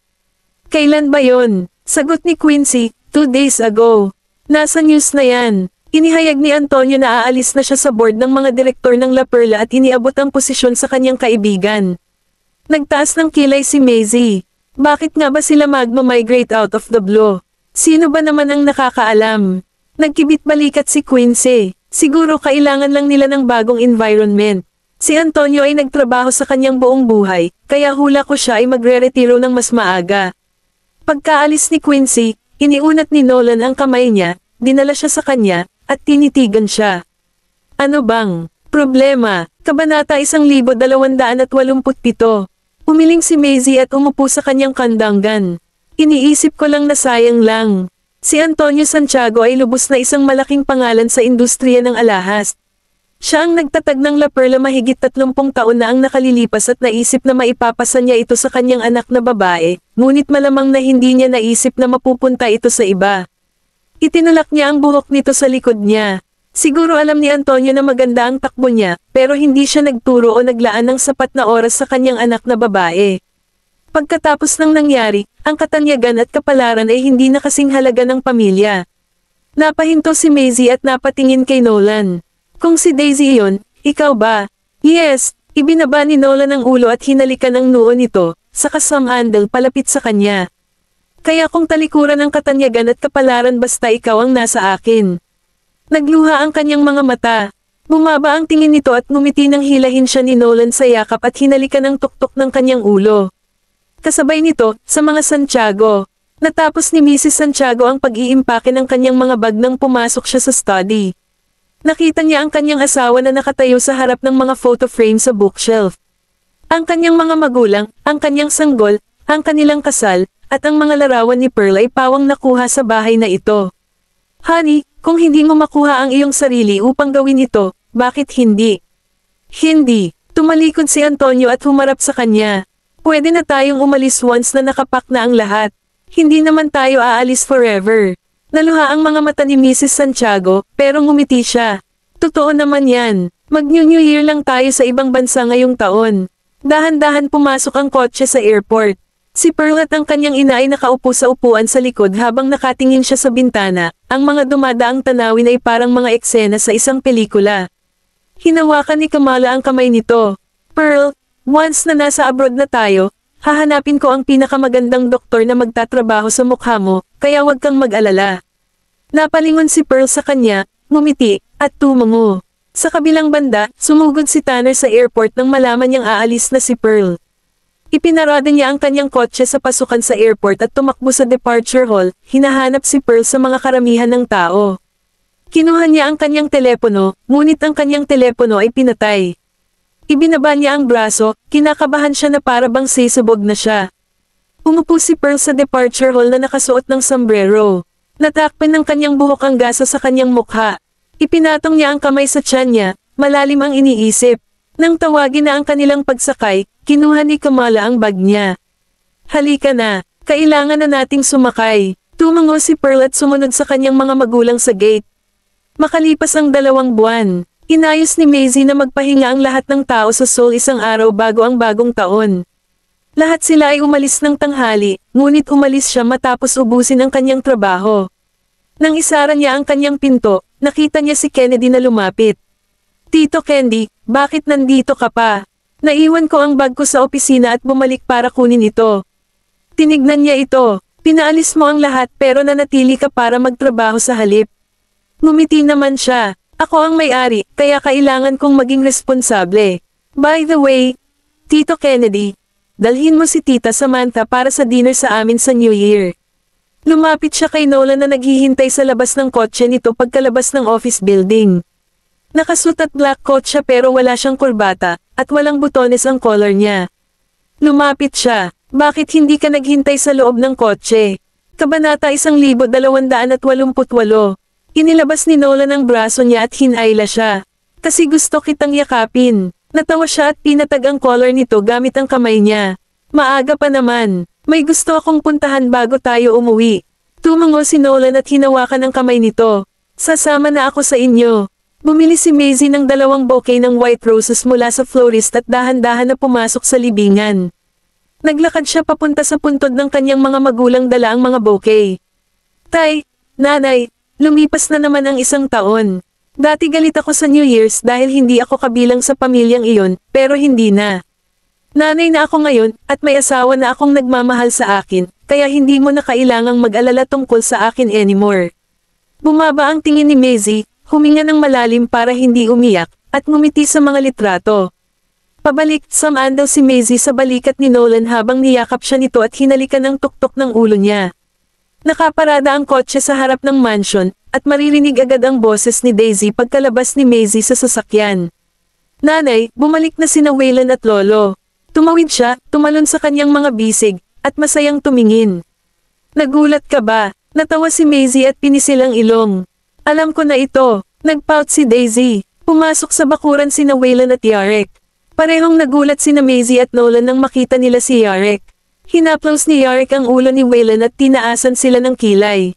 Kailan ba yon? Sagot ni Quincy, 2 days ago. Nasa news na yan. Inihayag ni Antonio na aalis na siya sa board ng mga direktor ng La Perla at iniabot ang posisyon sa kanyang kaibigan. Nagtaas ng kilay si Maisie. Bakit nga ba sila magmamigrate out of the blue? Sino ba naman ang nakakaalam? Nagkibit balikat si Quincy. Siguro kailangan lang nila ng bagong environment. Si Antonio ay nagtrabaho sa kanyang buong buhay, kaya hula ko siya ay magre-retiro ng mas maaga. Pagkaalis ni Quincy, iniunat ni Nolan ang kamay niya, dinala siya sa kanya, at tinitigan siya. Ano bang problema? Kabanata 1287. Umiling si Maisie at umupo sa kanyang kandangan. Iniisip ko lang na sayang lang. Si Antonio Santiago ay lubos na isang malaking pangalan sa industriya ng alahas. Siya ang nagtatag ng La Perla mahigit 30 taon na ang nakalilipas at naisip na maipapasa niya ito sa kanyang anak na babae, ngunit malamang na hindi niya naisip na mapupunta ito sa iba. Itinulak niya ang buhok nito sa likod niya. Siguro alam ni Antonio na maganda ang takbo niya, pero hindi siya nagturo o naglaan ng sapat na oras sa kanyang anak na babae. Pagkatapos ng nangyari, ang katanyagan at kapalaran ay hindi na kasing halaga ng pamilya. Napahinto si Maisie at napatingin kay Nolan. Kung si Daisy iyon, ikaw ba? Yes, ibinaba ni Nolan ang ulo at hinalikan ang noo nito, saka samandal palapit sa kanya. Kaya kung talikuran ang katanyagan at kapalaran basta ikaw ang nasa akin. Nagluha ang kanyang mga mata. Bumaba ang tingin nito at ngumiti nang hilahin siya ni Nolan sa yakap at hinalikan ang tuktok ng kanyang ulo. Kasabay nito, sa mga Santiago. Natapos ni Mrs. Santiago ang pag-iimpake ng kanyang mga bag nang pumasok siya sa study. Nakita niya ang kanyang asawa na nakatayo sa harap ng mga photo frame sa bookshelf. Ang kanyang mga magulang, ang kanyang sanggol, ang kanilang kasal, at ang mga larawan ni Pearl ay pawang nakuha sa bahay na ito. Honey, kung hindi mo makuha ang iyong sarili upang gawin ito, bakit hindi? Hindi. Tumalikod si Antonio at humarap sa kanya. Pwede na tayong umalis once na nakapak na ang lahat. Hindi naman tayo aalis forever. Naluha ang mga mata ni Mrs. Santiago, pero ngumiti siya. Totoo naman yan. Mag-New Year lang tayo sa ibang bansa ngayong taon. Dahan-dahan pumasok ang kotse sa airport. Si Pearl at ang kanyang ina ay nakaupo sa upuan sa likod habang nakatingin siya sa bintana. Ang mga dumadaang tanawin ay parang mga eksena sa isang pelikula. Hinawakan ni Kamala ang kamay nito. Pearl, once na nasa abroad na tayo, hahanapin ko ang pinakamagandang doktor na magtatrabaho sa mukha mo, kaya huwag kang mag-alala. Napalingon si Pearl sa kanya, ngumiti, at tumango. Sa kabilang banda, sumugod si Tanner sa airport nang malaman niyang aalis na si Pearl. Ipinarada niya ang kanyang kotse sa pasukan sa airport at tumakbo sa departure hall, hinahanap si Pearl sa mga karamihan ng tao. Kinuha niya ang kanyang telepono, ngunit ang kanyang telepono ay pinatay. Ibinaba niya ang braso, kinakabahan siya na para bang sisubog na siya. Umupo si Pearl sa departure hall na nakasuot ng sombrero. Natakpan ng kanyang buhok ang gasa sa kanyang mukha. Ipinatong niya ang kamay sa tiyan niya, malalim ang iniisip. Nang tawagin na ang kanilang pagsakay, kinuha ni Kamala ang bag niya. Halika na, kailangan na nating sumakay. Tumango si Pearl at sumunod sa kanyang mga magulang sa gate. Makalipas ang 2 buwan, inayos ni Maisie na magpahinga ang lahat ng tao sa Seoul isang araw bago ang bagong taon. Lahat sila ay umalis ng tanghali, ngunit umalis siya matapos ubusin ang kanyang trabaho. Nang isara niya ang kanyang pinto, nakita niya si Kennedy na lumapit. Tito Candy, bakit nandito ka pa? Naiwan ko ang bag ko sa opisina at bumalik para kunin ito. Tinignan niya ito. Pinaalis mo ang lahat pero nanatili ka para magtrabaho sa halip. Ngumiti naman siya. Ako ang may-ari, kaya kailangan kong maging responsable. By the way, Tito Kennedy, dalhin mo si Tita Samantha para sa dinner sa amin sa New Year. Lumapit siya kay Nolan na naghihintay sa labas ng kotse nito pagkalabas ng office building. Nakasuot at black coat siya pero wala siyang kurbata, at walang butones ang collar niya. Lumapit siya, bakit hindi ka naghintay sa loob ng kotse? Kabanata 1288. Inilabas ni Nolan ang braso niya at hinayla siya. Kasi gusto kitang yakapin. Natawa siya at pinatag ang collar nito gamit ang kamay niya. Maaga pa naman, may gusto akong puntahan bago tayo umuwi. Tumango si Nolan at hinawakan ang kamay nito. Sasama na ako sa inyo. Bumili si Maisie ng 2 bouquet ng white roses mula sa florist at dahan-dahan na pumasok sa libingan. Naglakad siya papunta sa puntod ng kanyang mga magulang dala ang mga bouquet. Tay, nanay, lumipas na naman ang 1 taon. Dati galit ako sa New Year's dahil hindi ako kabilang sa pamilyang iyon, pero hindi na. Nanay na ako ngayon, at may asawa na akong nagmamahal sa akin, kaya hindi mo na kailangang mag-alala tungkol sa akin anymore. Bumaba ang tingin ni Maisie, huminga ng malalim para hindi umiyak, at ngumiti sa mga litrato. Pabalik, sumandal si Maisie sa balikat ni Nolan habang niyakap siya nito at hinalikan ng tuktok ng ulo niya. Nakaparada ang kotse sa harap ng mansion, at maririnig agad ang boses ni Daisy pagkalabas ni Maisie sa sasakyan. Nanay, bumalik na sina Waylon at Lolo. Tumawid siya, tumalon sa kanyang mga bisig, at masayang tumingin. Nagulat ka ba? Natawa si Maisie at pinisil ang ilong. Alam ko na ito, nagpout si Daisy. Pumasok sa bakuran sina Waylon at Yarek. Parehong nagulat sina Maisie at Nolan nang makita nila si Yarek. Hinaplos ni Yarek ang ulo ni Waylon at tinaasan sila ng kilay.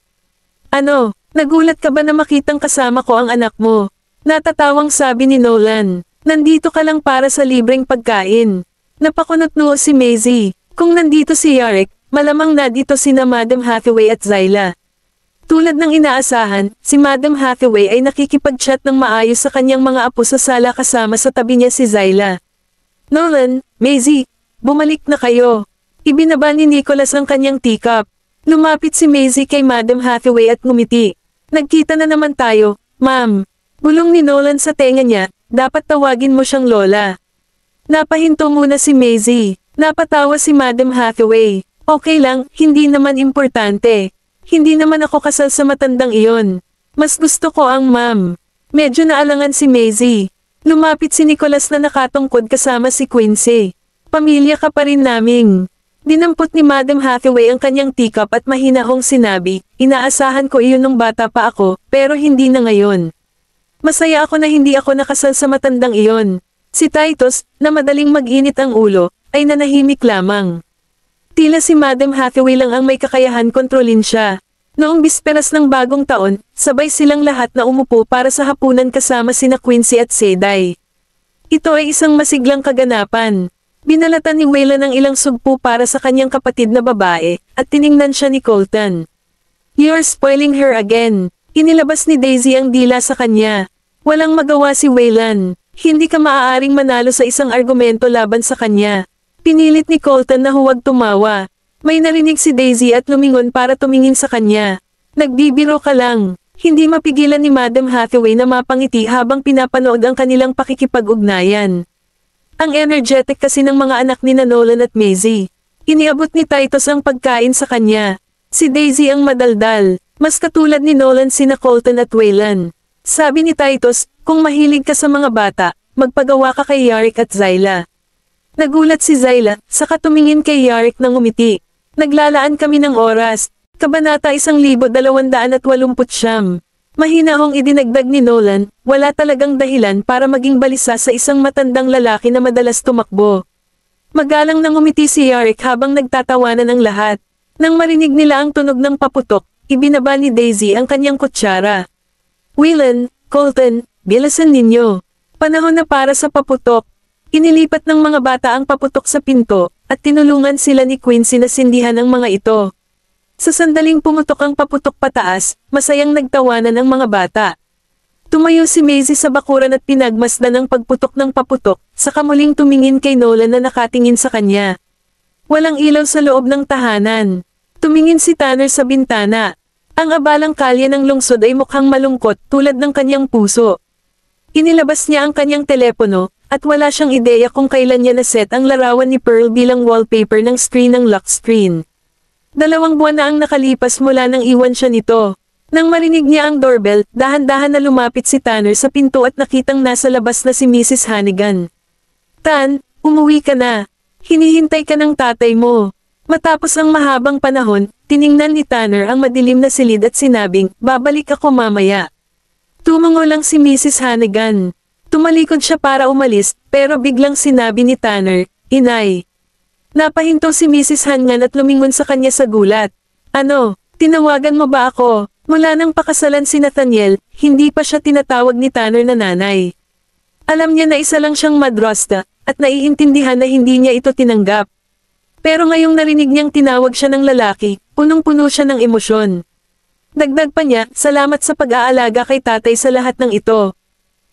Ano, nagulat ka ba na makitang kasama ko ang anak mo? Natatawang sabi ni Nolan. Nandito ka lang para sa libreng pagkain. Napakunot-noo si Maisie. Kung nandito si Yarek, malamang na dito sina Madam Hathaway at Zyla. Tulad ng inaasahan, si Madam Hathaway ay nakikipag-chat ng maayos sa kanyang mga apo sa sala kasama sa tabi niya si Zyla. Nolan, Maisie, bumalik na kayo. Ibinaba ni Nicholas ang kanyang teacup. Lumapit si Maisie kay Madam Hathaway at ngumiti. Nagkita na naman tayo, ma'am. Bulong ni Nolan sa tenga niya, dapat tawagin mo siyang Lola. Napahinto muna si Maisie. Napatawa si Madam Hathaway. Okay lang, hindi naman importante. Hindi naman ako kasal sa matandang iyon. Mas gusto ko ang ma'am. Medyo naalangan si Maisie. Lumapit si Nicholas na nakatungkod kasama si Quincy. Pamilya ka pa rin naming. Dinampot ni Madam Hathaway ang kanyang teacup at mahinahong sinabi, inaasahan ko iyon nung bata pa ako, pero hindi na ngayon. Masaya ako na hindi ako nakasal sa matandang iyon. Si Titus, na madaling mag-init ang ulo, ay nanahimik lamang. Tila si Madam Hathaway lang ang may kakayahan kontrolin siya. Noong bisperas ng bagong taon, sabay silang lahat na umupo para sa hapunan kasama sina Quincy at Seday. Ito ay isang masiglang kaganapan. Binalatan ni Waylon ang ilang sugpo para sa kanyang kapatid na babae, at tiningnan siya ni Colton. "You're spoiling her again." Inilabas ni Daisy ang dila sa kanya. Walang magawa si Waylon. Hindi ka maaaring manalo sa isang argumento laban sa kanya. Pinilit ni Colton na huwag tumawa. May narinig si Daisy at lumingon para tumingin sa kanya. "Nagbibiro ka lang." Hindi mapigilan ni Madam Hathaway na mapangiti habang pinapanood ang kanilang pakikipag-ugnayan. Ang energetic kasi ng mga anak ni Nolan at Maisie. Iniabot ni Titus ang pagkain sa kanya. Si Daisy ang madaldal. Mas katulad ni Nolan sina Colton at Waylon. Sabi ni Titus, "Kung mahilig ka sa mga bata, magpagawa ka kay Yarick at Zyla." Nagulat si Zyla, saka tumingin kay Yarick nang ngumiti. "Naglalaan kami ng oras." Kabanata 1289. Mahinahong idinagdag ni Nolan, wala talagang dahilan para maging balisa sa isang matandang lalaki na madalas tumakbo. Magalang nang ngumiti si Yarick habang nagtatawanan ang lahat. Nang marinig nila ang tunog ng paputok, ibinaba ni Daisy ang kanyang kutsara. "Waylon, Colton, bilisan ninyo. Panahon na para sa paputok." Inilipat ng mga bata ang paputok sa pinto, at tinulungan sila ni Quincy na sindihan ang mga ito. Sa sandaling pumutok ang paputok pataas, masayang nagtawanan ang mga bata. Tumayo si Maisie sa bakuran at pinagmasdan ang pagputok ng paputok, saka muling tumingin kay Nolan na nakatingin sa kanya. Walang ilaw sa loob ng tahanan. Tumingin si Tanner sa bintana. Ang abalang kalye ng lungsod ay mukhang malungkot tulad ng kanyang puso. Inilabas niya ang kanyang telepono, at wala siyang ideya kung kailan niya naset ang larawan ni Pearl bilang wallpaper ng screen ng lock screen. 2 buwan na ang nakalipas mula nang iwan siya nito. Nang marinig niya ang doorbell, dahan-dahan na lumapit si Tanner sa pinto at nakitang nasa labas na si Mrs. Hannigan. "Tan, umuwi ka na. Hinihintay ka ng tatay mo." Matapos ang mahabang panahon, tiningnan ni Tanner ang madilim na silid at sinabing, "Babalik ako mamaya." Tumango lang si Mrs. Hannigan. Tumalikod siya para umalis, pero biglang sinabi ni Tanner, "Inay." Napahinto si Mrs. Hannigan at lumingon sa kanya sa gulat. "Ano, tinawagan mo ba ako?" Mula nang pakasalan si Nathaniel, hindi pa siya tinatawag ni Tanner na nanay. Alam niya na isa lang siyang madrasta, at naiintindihan na hindi niya ito tinanggap. Pero ngayong narinig niyang tinawag siya ng lalaki, punong-puno siya ng emosyon. Dagdag pa niya, salamat sa pag-aalaga kay tatay sa lahat ng ito.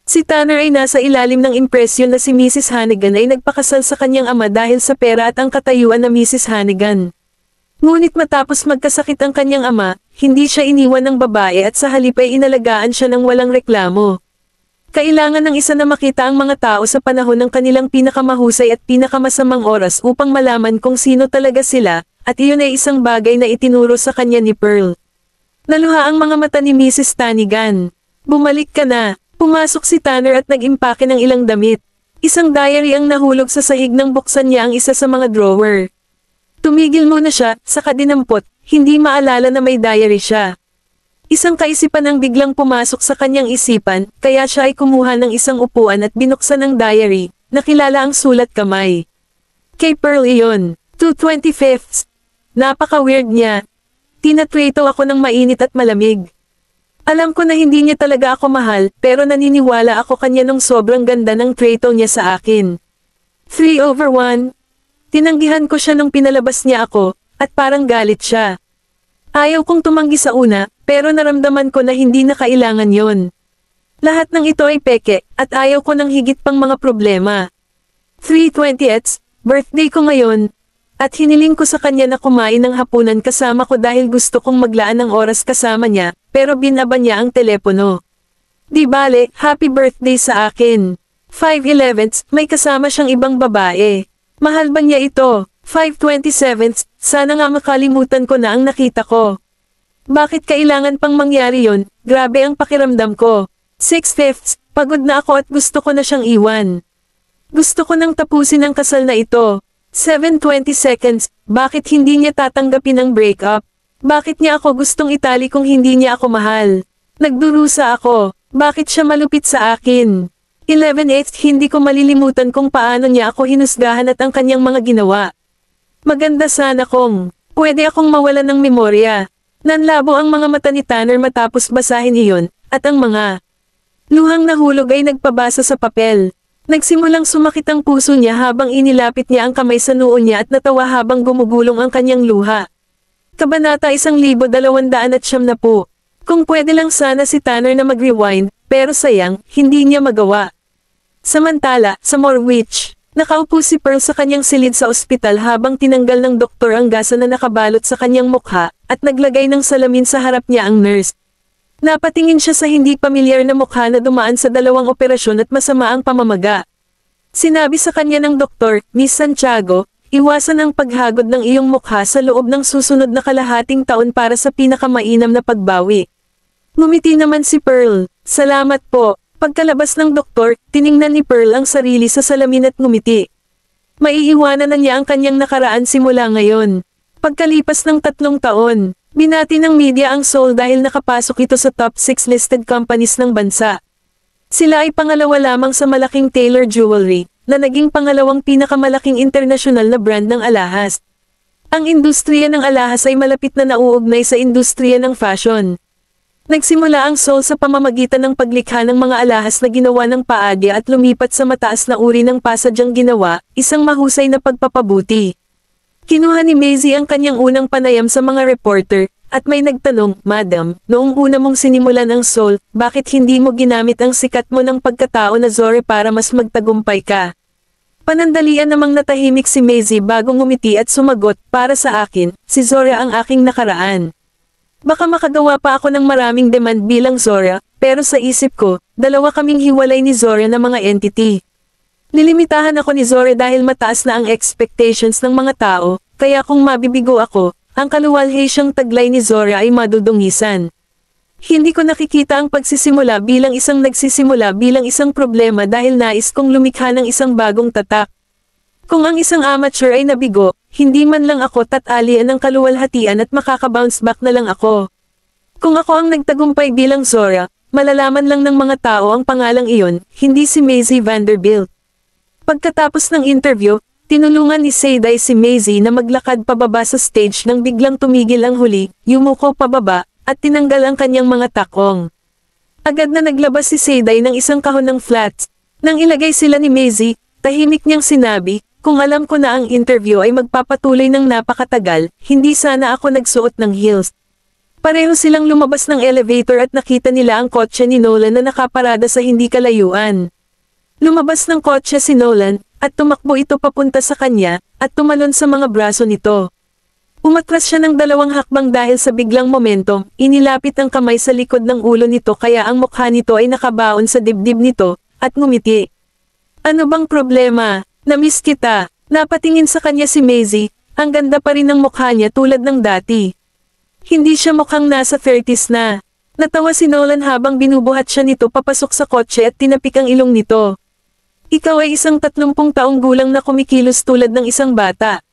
Si Tanner ay nasa ilalim ng impresyon na si Mrs. Hannigan ay nagpakasal sa kanyang ama dahil sa pera at ang katayuan na Mrs. Hannigan. Ngunit matapos magkasakit ang kanyang ama, hindi siya iniwan ng babae at sa halip ay inalagaan siya ng walang reklamo. Kailangan ng isa na makita ang mga tao sa panahon ng kanilang pinakamahusay at pinakamasamang oras upang malaman kung sino talaga sila, at iyon ay isang bagay na itinuro sa kanya ni Pearl. Naluha ang mga mata ni Mrs. Hannigan. "Bumalik ka na." Pumasok si Tanner at nag-impake ng ilang damit. Isang diary ang nahulog sa sahig nang buksan niya ang isa sa mga drawer. Tumigil muna siya, saka dinampot, hindi maalala na may diary siya. Isang kaisipan ang biglang pumasok sa kanyang isipan, kaya siya ay kumuha ng isang upuan at binuksan ang diary, nakilala ang sulat kamay. Kay Pearl iyon, 2/25. Napaka-weird niya. Tinatrato ako ng mainit at malamig. Alam ko na hindi niya talaga ako mahal, pero naniniwala ako kanya nung sobrang ganda ng trato niya sa akin. 3/1. Tinanggihan ko siya nung pinalabas niya ako, at parang galit siya. Ayaw kong tumanggi sa una, pero naramdaman ko na hindi na kailangan yon. Lahat ng ito ay peke, at ayaw ko ng higit pang mga problema. 3/20, birthday ko ngayon, at hiniling ko sa kanya na kumain ng hapunan kasama ko dahil gusto kong maglaan ng oras kasama niya, pero binaba niya ang telepono. Di bale, happy birthday sa akin. 5/11, may kasama siyang ibang babae. Mahal ba niya ito? 5/27, sana nga makalimutan ko na ang nakita ko. Bakit kailangan pang mangyari yon? Grabe ang pakiramdam ko. 6/5, pagod na ako at gusto ko na siyang iwan. Gusto ko nang tapusin ang kasal na ito. 7/20, bakit hindi niya tatanggapin ang breakup? Bakit niya ako gustong itali kung hindi niya ako mahal? Nagdurusa ako. Bakit siya malupit sa akin? 11/8, hindi ko malilimutan kung paano niya ako hinusgahan at ang kanyang mga ginawa. Maganda sana kung pwede akong mawalan ng memorya. Nanlabo ang mga mata ni Tanner matapos basahin iyon, at ang mga luhang nahulog ay nagpabasa sa papel. Nagsimulang sumakit ang puso niya habang inilapit niya ang kamay sa noo niya at natawa habang gumugulong ang kanyang luha. Kabanata 1290. Kung pwede lang sana si Tanner na mag-rewind, pero sayang, hindi niya magawa. Samantala, sa Morwich, nakaupo si Pearl sa kanyang silid sa ospital habang tinanggal ng doktor ang gasa na nakabalot sa kanyang mukha, at naglagay ng salamin sa harap niya ang nurse. Napatingin siya sa hindi pamilyar na mukha na dumaan sa 2 operasyon at masama ang pamamaga. Sinabi sa kanya ng doktor, Miss Santiago, iwasan ang paghagod ng iyong mukha sa loob ng susunod na kalahating taon para sa pinakamainam na pagbawi. Ngumiti naman si Pearl. Salamat po. Pagkalabas ng doktor, tiningnan ni Pearl ang sarili sa salamin at ngumiti. Maiiwanan na niya ang kanyang nakaraan simula ngayon. Pagkalipas ng 3 taon, binati ng media ang Seoul dahil nakapasok ito sa top 6 listed companies ng bansa. Sila ay pangalawa lamang sa malaking Taylor Jewelry, na naging pangalawang pinakamalaking internasyonal na brand ng alahas. Ang industriya ng alahas ay malapit na nauugnay sa industriya ng fashion. Nagsimula ang Seoul sa pamamagitan ng paglikha ng mga alahas na ginawa ng paadya at lumipat sa mataas na uri ng pasadyang ginawa, isang mahusay na pagpapabuti. Kinuha ni Maisie ang kanyang unang panayam sa mga reporter, at may nagtanong, Madam, noong una mong sinimulan ang Seoul, bakit hindi mo ginamit ang sikat mo ng pagkatao na Zore para mas magtagumpay ka? Panandalian namang natahimik si Maisie bago ngumiti at sumagot, para sa akin, si Zore ang aking nakaraan. Baka makagawa pa ako ng maraming demand bilang Zora, pero sa isip ko, 2 kaming hiwalay ni Zora na mga entity. Nilimitahan ako ni Zora dahil mataas na ang expectations ng mga tao, kaya kung mabibigo ako, ang kaluwalhasyang taglay ni Zora ay madudungisan. Hindi ko nakikita ang pagsisimula bilang isang problema dahil nais kong lumikha ng isang bagong tatak. Kung ang isang amateur ay nabigo, hindi man lang ako tatalian ng kaluwalhatian at makaka-bounce back na lang ako. Kung ako ang nagtagumpay bilang Zora, malalaman lang ng mga tao ang pangalang iyon, hindi si Maisie Vanderbilt. Pagkatapos ng interview, tinulungan ni Seiday si Maisie na maglakad pababa sa stage nang biglang tumigil ang huli, yumuko pababa, at tinanggal ang kanyang mga takong. Agad na naglabas si Seiday ng isang kahon ng flats. Nang ilagay sila ni Maisie, tahimik niyang sinabi, kung alam ko na ang interview ay magpapatuloy ng napakatagal, hindi sana ako nagsuot ng heels. Pareho silang lumabas ng elevator at nakita nila ang kotse ni Nolan na nakaparada sa hindi kalayuan. Lumabas ng kotse si Nolan, at tumakbo ito papunta sa kanya, at tumalon sa mga braso nito. Umatras siya ng 2 hakbang dahil sa biglang momentum, inilapit ang kamay sa likod ng ulo nito kaya ang mukha nito ay nakabaon sa dibdib nito, at ngumiti. Ano bang problema? Namiss kita. Napatingin sa kanya si Maisie, ang ganda pa rin ng mukha niya tulad ng dati. Hindi siya mukhang nasa 30s na. Natawa si Nolan habang binubuhat siya nito papasok sa kotse at tinapik ang ilong nito. Ikaw ay isang 30 taong gulang na kumikilos tulad ng isang bata.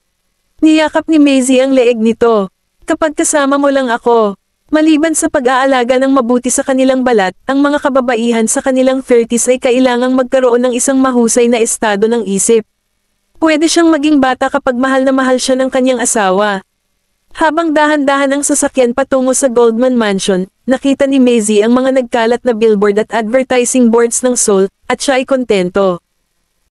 Niyakap ni Maisie ang leeg nito. Kapag kasama mo lang ako. Maliban sa pag-aalaga ng mabuti sa kanilang balat, ang mga kababaihan sa kanilang 30s ay kailangang magkaroon ng isang mahusay na estado ng isip. Pwede siyang maging bata kapag mahal na mahal siya ng kanyang asawa. Habang dahan-dahan ang sasakyan patungo sa Goldman Mansion, nakita ni Maisie ang mga nagkalat na billboard at advertising boards ng Seoul, at siya ay kontento.